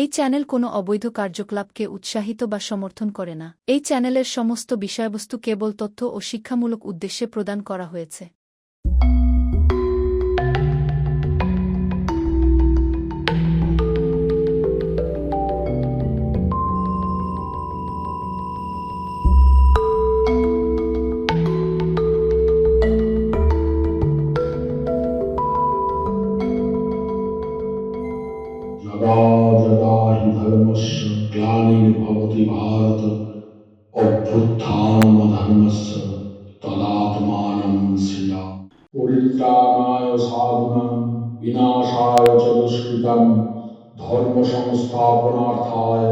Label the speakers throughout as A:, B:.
A: এই চ্যানেল কোনো অবৈধ কার্যকলাপকে উৎসাহিত বা সমর্থন করে না। এই চ্যানেলের সমস্ত বিষয়বস্তু কেবল তথ্য ও শিক্ষামূলক উদ্দেশ্যে প্রদান করা হয়েছে।
B: यदा यदा हि धर्मस्य ग्लानिर्भवति भारत अभ्युत्थानमधर्मस्य तदात्मानं सृजामि। परित्राणाय साधूनां विनाशाय च दुष्कृतां धर्म संस्थापनार्थाय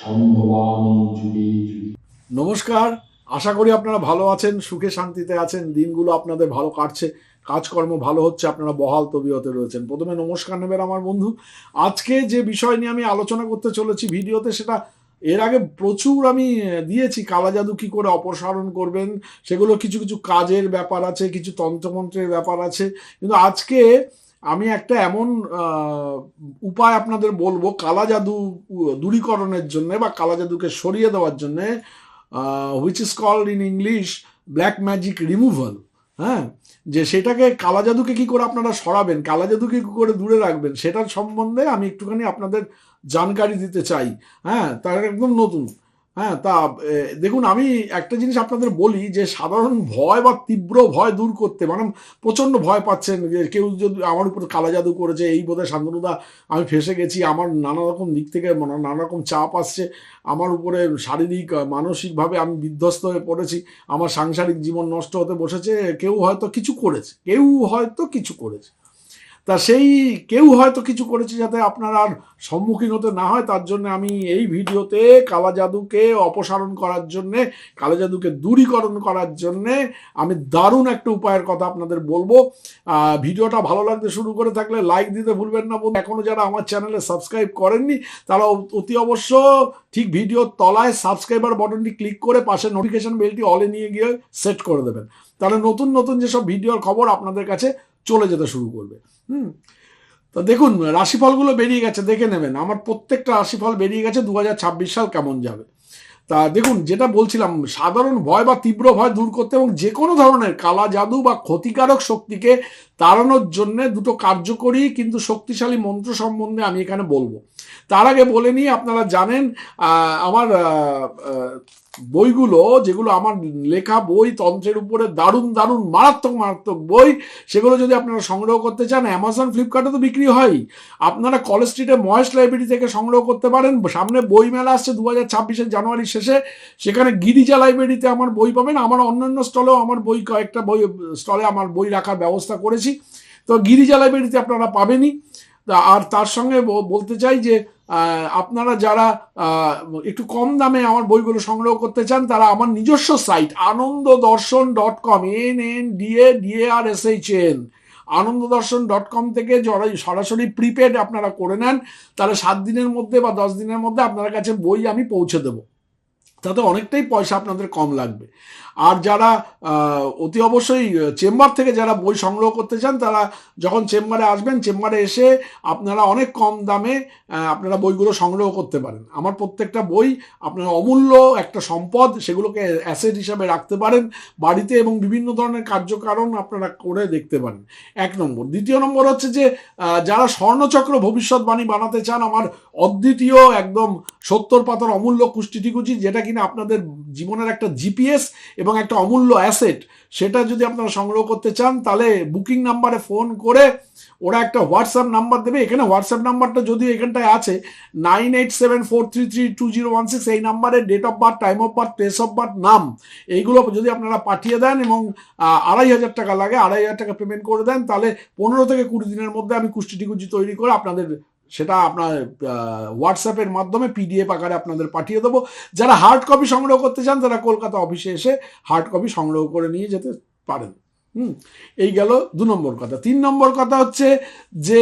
B: সম্ভবামি যুগে যুগে।
C: নমস্কার, আশা করি আপনারা ভালো আছেন, সুখে শান্তিতে আছেন, দিনগুলো আপনাদের ভালো কাটছে, কাজকর্ম ভালো হচ্ছে, আপনারা বহাল তবিয়তে রয়েছেন। প্রথমে নমস্কার নেবেন আমার বন্ধু। আজকে যে বিষয় নিয়ে আমি আলোচনা করতে চলেছি ভিডিওতে, সেটা এর আগে প্রচুর আমি দিয়েছি। কালা জাদু কী করে অপসারণ করবেন, সেগুলো কিছু কিছু কাজের ব্যাপার আছে, কিছু তন্ত্রমন্ত্রের ব্যাপার আছে। কিন্তু আজকে আমি একটা এমন উপায় আপনাদের বলবো কালা জাদু দূরীকরণের জন্য বা কালা জাদুকে সরিয়ে দেওয়ার জন্যে, which is called in English black magic removal. হ্যাঁ, যে সেটাকে কালা জাদুকে কী করে আপনারা সরাবেন, কালা জাদুকে কী করে দূরে রাখবেন, সেটার সম্বন্ধে আমি একটুখানি আপনাদের জানকারি দিতে চাই। হ্যাঁ, তার একদম নতুন। হ্যাঁ, তা দেখুন, আমি একটা জিনিস আপনাদের বলি যে সাধারণ ভয় বা তীব্র ভয় দূর করতে, মানে প্রচণ্ড ভয় পাচ্ছেন যে কেউ যদি আমার উপর কালা জাদু করেছে, এই বোধহয় শান্তনুদা আমি ফেঁসে গেছি, আমার নানা রকম দিক থেকে নানা রকম চাপ আসছে আমার উপরে, শারীরিক মানসিকভাবে আমি বিধ্বস্ত হয়ে পড়েছি, আমার সাংসারিক জীবন নষ্ট হতে বসেছে, কেউ হয়তো কিছু করেছে। তা সেই কেউ হয়তো কিছু করেছে যাতে আপনার আর সম্মুখীন হতে না হয়, তার জন্য আমি এই ভিডিওতে কালা জাদুকে অপসারণ করার জন্যে, কালা জাদুকে দূরীকরণ করার জন্যে আমি দারুণ একটা উপায়ের কথা আপনাদের বলবো। ভিডিওটা ভালো লাগতে শুরু করে থাকলে লাইক দিতে ভুলবেন না বন্ধু। এখনও যারা আমার চ্যানেলে সাবস্ক্রাইব করেননি তারা অতি অবশ্য ঠিক ভিডিওর তলায় সাবস্ক্রাইবার বাটনটি ক্লিক করে পাশে নোটিফিকেশন বেলটি অলে নিয়ে গিয়ে সেট করে দেবেন। তাহলে নতুন নতুন যেসব ভিডিওর খবর আপনাদের কাছে চলে যেতে শুরু করবে। তো দেখুন, রাশিফলগুলো বেরিয়ে গেছে, দেখে নেবেন। আমার প্রত্যেকটা রাশিফল বেরিয়ে গেছে 2026 সাল কেমন যাবে। তা দেখুন, যেটা বলছিলাম, সাধারণ ভয় বা তীব্র ভয় দূর করতে এবং যে কোনো ধরনের কালা জাদু বা ক্ষতিকারক শক্তিকে তাড়ানোর জন্য দুটো কার্যকরী কিন্তু শক্তিশালী মন্ত্র সম্বন্ধে আমি এখানে বলবো। তার আগে বলে নিই, আপনারা জানেন আমার বইগুলো, যেগুলো আমার লেখা বই তন্ত্রের উপরে দারুণ দারুণ মারাত্মক বই, সেগুলো যদি আপনারা সংগ্রহ করতে চান অ্যামাজন ফ্লিপকার্টে তো বিক্রি হয়। আপনারা কলেজ স্ট্রিটে মহেশ লাইব্রেরি থেকে সংগ্রহ করতে পারেন। সামনে বই মেলা আসছে 2026 জানুয়ারির শেষে, সেখানে গিরিজা লাইব্রেরিতে আমার বই পাবেন। আমার অন্যান্য স্টলেও আমার বই, কয়েকটা বই স্টলে আমার বই রাখার ব্যবস্থা করেছি, তো গিরিজা লাইব্রেরিতে আপনারা পাবেনই। আর তার সঙ্গে বলতে চাই যে আপনারা যারা একটু কম দামে আমার বইগুলো সংগ্রহ করতে চান, তারা আমার নিজস্ব সাইট ananddarshan.com ANNDADARSHAN ananddarshan.com থেকে সরাসরি প্রিপেড আপনারা করে নেন, তাহলে 7 দিনের মধ্যে বা 10 দিনের মধ্যে আপনার কাছে বই আমি পৌঁছে দেবো। তাতে অনেকটাই পয়সা আপনাদের কম লাগবে। আর যারা অতি অবশ্যই চেম্বার থেকে যারা বই সংগ্রহ করতে চান, তারা যখন চেম্বারে আসবেন, চেম্বারে এসে আপনারা অনেক কম দামে আপনারা বইগুলো সংগ্রহ করতে পারেন। আমার প্রত্যেকটা বই আপনারা অমূল্য একটা সম্পদ, সেগুলোকে অ্যাসেট হিসাবে রাখতে পারেন বাড়িতে এবং বিভিন্ন ধরনের কার্যকারণ আপনারা করে দেখতে পারেন। 1 নম্বর। দ্বিতীয় নম্বর হচ্ছে যে যারা স্বর্ণচক্র ভবিষ্যৎবাণী বানাতে চান, আমার অদ্বিতীয় একদম 70 পাতার অমূল্য কুষ্টিটিকুচি, যেটা কিনা আপনাদের জীবনের একটা জিপিএস এবং একটা অমূল্য অ্যাসেট, সেটা যদি আপনারা সংগ্রহ করতে চান, তাহলে বুকিং নাম্বারে ফোন করে ওরা একটা হোয়াটসঅ্যাপ নাম্বার দেবে। এখানে হোয়াটসঅ্যাপ নাম্বারটা যদিও এখানটায় আছে 9874332016, এই নাম্বারে date of birth, time of birth, place of birth, নাম, এইগুলো যদি আপনারা পাঠিয়ে দেন এবং 2500 টাকা লাগে, 2500 টাকা পেমেন্ট করে দেন, তাহলে 15 থেকে 20 দিনের মধ্যে আমি কুষ্টিটিকুচি তৈরি করে আপনাদের সেটা আপনার হোয়াটসঅ্যাপের মাধ্যমে পিডিএফ আকারে আপনাদের পাঠিয়ে দেবো। যারা হার্ড কপি সংগ্রহ করতে চান, তারা কলকাতা অফিসে এসে হার্ড কপি সংগ্রহ করে নিয়ে যেতে পারেন। এই গেল 2 নম্বর কথা। 3 নম্বর কথা হচ্ছে যে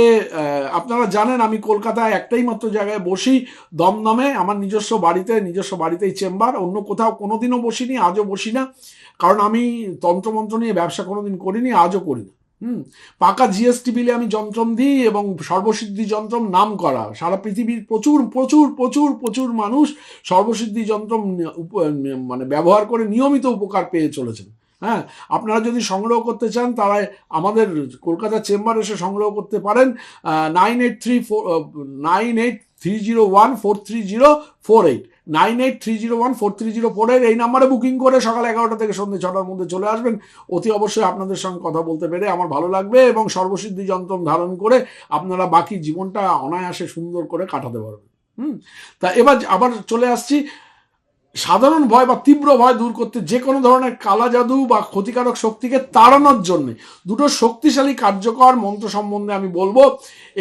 C: আপনারা জানেন আমি কলকাতায় একটাই মাত্র জায়গায় বসি, দমদমে, আমার নিজস্ব বাড়িতেই চেম্বার। অন্য কোথাও কোনোদিনও বসিনি, আজও বসি না, কারণ আমি তন্ত্রমন্ত্র নিয়ে ব্যবসা কোনোদিন করিনি, আজও করি না। পাকা জিএসটি বিলে আমি যন্ত্রম দিই এবং সর্বসিদ্ধি যন্ত্রম নাম করা, সারা পৃথিবীর প্রচুর প্রচুর প্রচুর প্রচুর মানুষ সর্বসিদ্ধি যন্ত্রম মানে ব্যবহার করে নিয়মিত উপকার পেয়ে চলেছেন। হ্যাঁ, আপনারা যদি সংগ্রহ করতে চান তারা আমাদের কলকাতা চেম্বার এসে সংগ্রহ করতে পারেন। 9830143048 9830143048 এই নাম্বারে বুকিং করে সকাল 11টা থেকে সন্ধ্যে 6টার মধ্যে চলে আসবেন। অতি অবশ্যই আপনাদের সঙ্গে কথা বলতে পেরে আমার ভালো লাগবে এবং সর্বসিদ্ধি যন্ত্রম ধারণ করে আপনারা বাকি জীবনটা অনায়াসে সুন্দর করে কাটাতে পারবেন। তা এবার আবার চলে আসছি সাধারণ ভয় বা তীব্র ভয় দূর করতে, যে কোনো ধরনের কালা জাদু বা ক্ষতিকারক শক্তিকে তাড়ানোর জন্য দুটো শক্তিশালী কার্যকর মন্ত্র সম্বন্ধে আমি বলবো।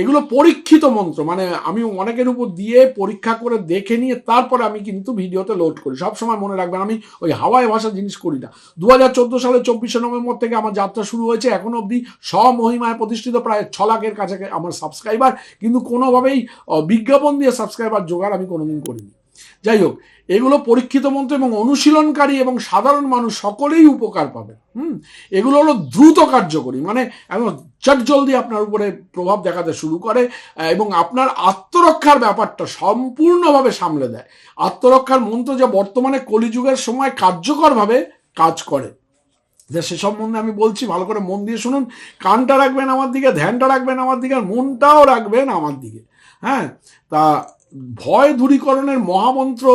C: এগুলো পরীক্ষিত মন্ত্র, মানে আমি অনেকের উপর দিয়ে পরীক্ষা করে দেখে নিয়ে তারপরে আমি কিন্তু ভিডিওতে লোড করি। সবসময় মনে রাখবেন আমি ওই হাওয়ায় ভাষা জিনিস করি না। 2014 সালের 24শে নভেম্বর থেকে আমার যাত্রা শুরু হয়েছে, এখনো অবধি স্বমহিমায় প্রতিষ্ঠিত প্রায় 6 লাখের কাছে আমার সাবস্ক্রাইবার, কিন্তু কোনোভাবেই বিজ্ঞাপন দিয়ে সাবস্ক্রাইবার জোগাড় আমি কোনোদিন করিনি। যাই হোক, এগুলো পরীক্ষিত মন্ত্র এবং অনুশীলনকারী এবং সাধারণ মানুষ সকলেই উপকার পাবে। এগুলো হলো দ্রুত কার্যকরী, মানে একদম চটজলদি আপনার উপরে প্রভাব দেখাতে শুরু করে এবং আপনার আত্মরক্ষার ব্যাপারটা সম্পূর্ণভাবে সামলে দেয়। আত্মরক্ষার মন্ত্র যা বর্তমানে কলিযুগের সময় কার্যকরভাবে কাজ করে, সে সম্বন্ধে আমি বলছি, ভালো করে মন দিয়ে শুনুন। কানটা রাখবেন আমার দিকে, ধ্যানটা রাখবেন আমার দিকে, আর মনটাও রাখবেন আমার দিকে। হ্যাঁ, তা ভয় দূরীকরণের মহামন্ত্র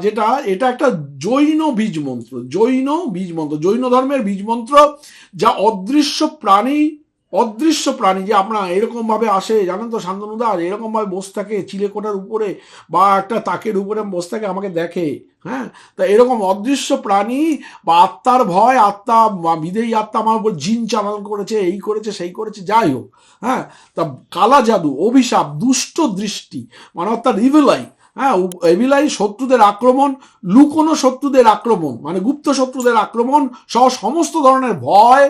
C: যেটা, এটা একটা জৈন বীজ মন্ত্র। জৈন ধর্মের বীজ মন্ত্র, যা অদৃশ্য প্রাণী যে আপনার এরকম ভাবে আসে, জানেন তো শান্তনুদা, এরকম ভাবে বসে থাকে চিলেকোঠার উপরে বা একটা তাকের উপরে বসে থাকে, আমাকে দেখে। হ্যাঁ, তা এরকম অদৃশ্য প্রাণী বা আত্মার ভয়, আত্মা বা বিদেয়ী আত্মা আমার উপর জিন চালান করেছে, এই করেছে সেই করেছে, যাই হোক। হ্যাঁ, তা কালা জাদু, অভিশাপ, দুষ্ট দৃষ্টি, মানে অর্থাৎ ইভিলাই, হ্যাঁ এভিলাই, শত্রুদের আক্রমণ, লুকোনো শত্রুদের আক্রমণ, মানে গুপ্ত শত্রুদের আক্রমণ সহ সমস্ত ধরনের ভয়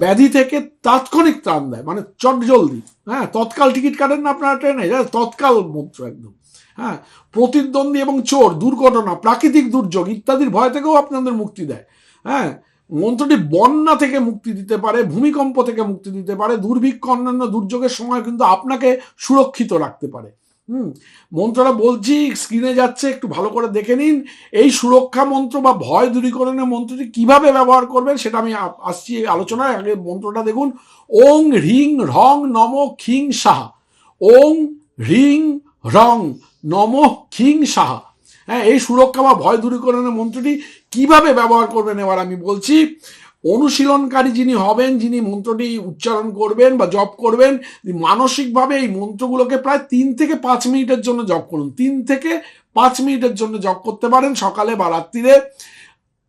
C: ব্যাধি থেকে তাৎক্ষণিক ত্রাণ দেয়, মানে চটজলদি। হ্যাঁ, তৎকাল টিকিট কাটেন না আপনারা ট্রেনে, তৎকাল মন্ত্র একদম। হ্যাঁ, প্রতিদ্বন্দ্বী এবং চোর, দুর্ঘটনা, প্রাকৃতিক দুর্যোগ ইত্যাদির ভয় থেকেও আপনাদের মুক্তি দেয়। হ্যাঁ, মন্ত্রটি বন্যা থেকে মুক্তি দিতে পারে, ভূমিকম্প থেকে মুক্তি দিতে পারে, দুর্ভিক্ষ, অন্যান্য দুর্যোগের সময় কিন্তু আপনাকে সুরক্ষিত রাখতে পারে। মন্ত্রটা বলছি, স্ক্রিনে যাচ্ছে, একটু ভালো করে দেখে নিন। এই সুরক্ষা মন্ত্র বা ভয় দূরীকরণের মন্ত্রটি কিভাবে ব্যবহার করবেন সেটা আমি আসছি আলোচনায়। আগে মন্ত্রটা দেখুন। ওং হ্রিং রং নম খিং সাহা। ওং হ্রিং রং নম খিং সাহা। হ্যাঁ, এই সুরক্ষা বা ভয় দূরীকরণের মন্ত্রটি কিভাবে ব্যবহার করবেন এবার আমি বলছি। অনুশীলনকারী যিনি হবেন, যিনি মন্ত্রটি উচ্চারণ করবেন বা জপ করবেন, মানসিকভাবে এই মন্ত্রগুলোকে প্রায় 3 থেকে 5 মিনিটের জন্য জপ করুন। 3 থেকে 5 মিনিটের জন্য জপ করতে পারেন, সকালে বা রাত্রিরে।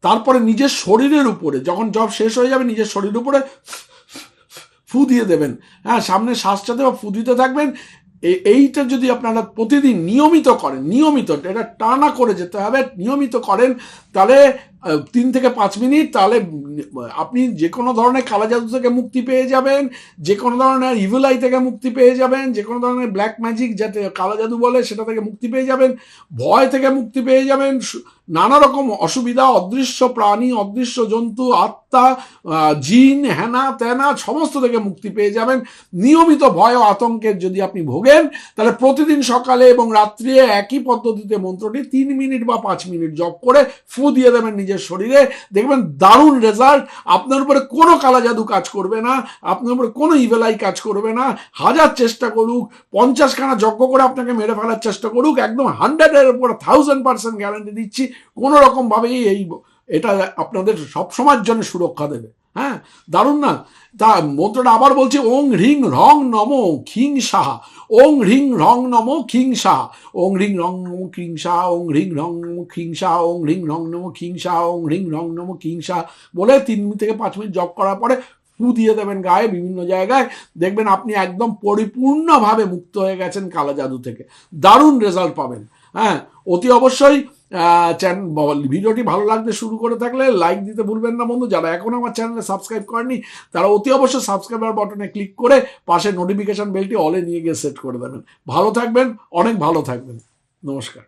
C: তারপরে নিজের শরীরের উপরে, যখন জপ শেষ হয়ে যাবে, নিজের শরীরের উপরে ফু দিয়ে দেবেন। হ্যাঁ, সামনে শ্বাসটাতে বা ফু দিতে থাকবেন। এইটা যদি আপনারা প্রতিদিন নিয়মিত করেন, এটা টানা করে যেতে হবে, নিয়মিত করেন, তাহলে 3 থেকে 5 মিনিট, তাহলে আপনি যে কোনো ধরনের কালা জাদু থেকে মুক্তি পেয়ে যাবেন, যে কোনো ধরনের ইভিল আই থেকে মুক্তি পেয়ে যাবেন, যে কোনো ধরনের ব্ল্যাক ম্যাজিক যাতে কালা জাদু বলে সেটা থেকে মুক্তি পেয়ে যাবেন, ভয় থেকে মুক্তি পেয়ে যাবেন, নানা রকম অসুবিধা, অদৃশ্য প্রাণী, অদৃশ্য জন্তু, আত্মা, জিন, হেনা তেনা সমস্ত থেকে মুক্তি পেয়ে যাবেন। নিয়মিত ভয় ও আতঙ্কের যদি আপনি ভোগেন, তাহলে প্রতিদিন সকালে এবং রাত্রে একই পদ্ধতিতে মন্ত্রটি 3 মিনিট বা 5 মিনিট জপ করে ফু দিয়ে দেবেন নিজের শরীরে, দেখবেন দারুণ রেজাল্ট। আপনার উপরে কোনো কালা জাদু কাজ করবে না, আপনার উপরে কোনো ইভেলাই কাজ করবে না। 1000 চেষ্টা করুক, 50 খানা যজ্ঞ করে আপনাকে মেরে ফেলার চেষ্টা করুক, একদম 100-এর উপর 1000% গ্যারান্টি দিচ্ছি, কোনো রকম ভাবেই এটা আপনাদের সবসময়ের জন্য সুরক্ষা দেবে। হ্যাঁ, দারুণ না? তা মন্ত্রটা আবার বলছি, ওং হ্রিং রং নম খিং সাহা। ওং হ্রিং রং নম খিং সাহা। ওং হ্রিং রং নম খিং সাহা। ওং হ্রিং রং নম খিং সাহা। ওং হ্রিং রং নম খিং সাহা। ওং হ্রিং রং নম খিং সাহা বলে 3 থেকে 5 মিনিট জপ করার পরে ফু দিয়ে দেবেন গায়ে, বিভিন্ন জায়গায়, দেখবেন আপনি একদম পরিপূর্ণভাবে মুক্ত হয়ে গেছেন কালা জাদু থেকে। দারুণ রেজাল্ট পাবেন। হ্যাঁ, অতি অবশ্যই ভিডিওটি ভালো লাগতে শুরু করে থাকলে লাইক দিতে ভুলবেন না বন্ধু। যারা এখন আমার চ্যানেলে সাবস্ক্রাইব করেনি তারা অতি অবশ্যই সাবস্ক্রাইবার বাটনে ক্লিক করে পাশে নোটিফিকেশন বেলটি অলে নিয়ে গিয়ে সেট করে দেবেন। ভালো থাকবেন, অনেক ভালো থাকবেন। নমস্কার।